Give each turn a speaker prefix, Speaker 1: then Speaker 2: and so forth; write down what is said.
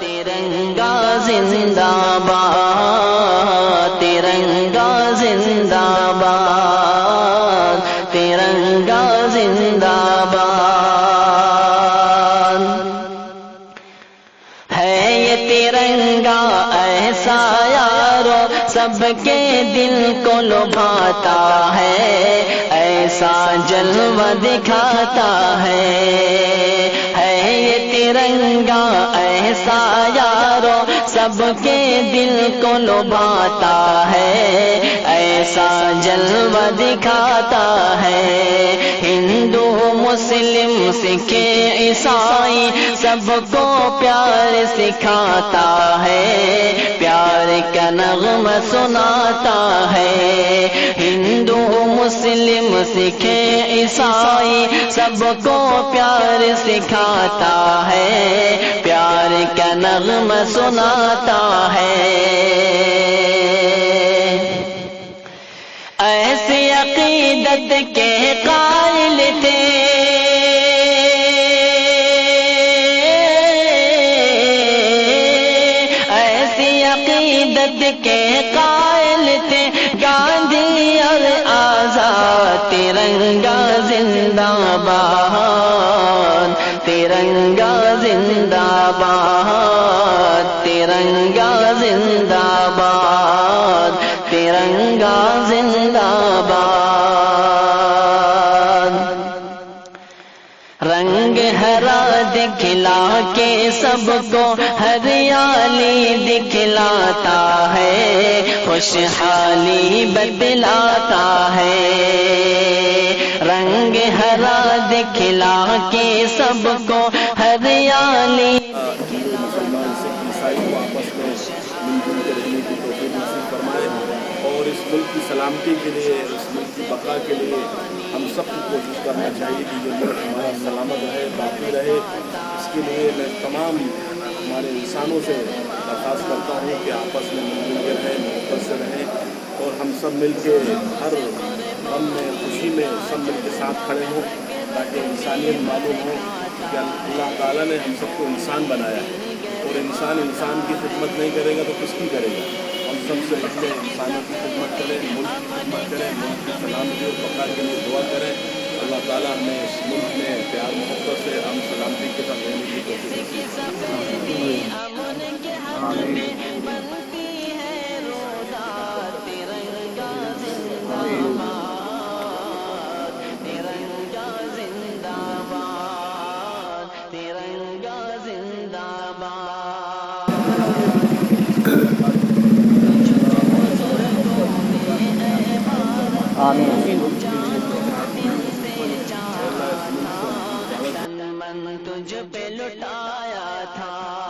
Speaker 1: ترنگا زندہ باد، ترنگا زندہ باد، ترنگا زندہ باد۔ ہے یہ ترنگا ایسا یارو سب کے دل کو لبھاتا ہے، ایسا جلوہ دکھاتا ہے۔ ہے یہ ترنگا ایسا یارو سب کے دل کو لبھاتا ہے، ایسا جلوہ دکھاتا ہے۔ ہندو مسلم سکھ عیسائی سب کو پیار سکھاتا ہے، پیار کا نغمہ سناتا ہے۔ ہندو مسلم سکھ عیسائی سب کو پیار سکھاتا ہے، پیار کا نغمہ سناتا ہے۔ ایسی عقیدت کے قائل تھے، ایسی عقیدت کے قائل تھے گاندھی اور آزاد۔ ترنگا زندہ باد، ترنگا زندہ باد، ترنگا زندہ باد، ترنگا زندہ باد۔ رنگ ہرا دکھلا کے سب کو ہریالی دکھلاتا ہے، خوشحالی بتلاتا ہے۔ رنگ ہرا دکھلا کے سب کو ہریالی
Speaker 2: مسلمان سکھ عیسائی کو آپس میں مل جل کے رہنے کی توفیق نصیب فرمائے، اور اس ملک کی سلامتی کے لیے، اس ملک کی بقا کے لیے ہم سب کو کوشش کرنا چاہیے کہ یہ ملک ہمارا سلامت رہے، باقی رہے۔ اس کے لیے میں تمام ہمارے انسانوں سے درخواست کرتا ہوں کہ آپس میں مل جل کے رہیں، محبت سے رہیں، اور ہم سب مل کے ہر غم میں خوشی میں سب مل کے ساتھ کھڑے ہوں، تاکہ انسانیت معلوم ہو کہ اللہ تعالیٰ نے ہم سب کو انسان بنایا ہے، اور انسان کی خدمت نہیں کرے گا تو کس کی کرے گا؟ ہم سب سے پہلے انسانوں کی خدمت کریں، ملک کی خدمت کریں، ملک کی سلامتی اور بقا کے لیے دعا کریں۔ اللہ تعالیٰ ہمیں اس ملک میں پیار محبت سے ہم سلامتی کے ساتھ رہنے کی توفیق نصیب فرمائے۔
Speaker 1: تن من تجھ پہ لٹایا تھا،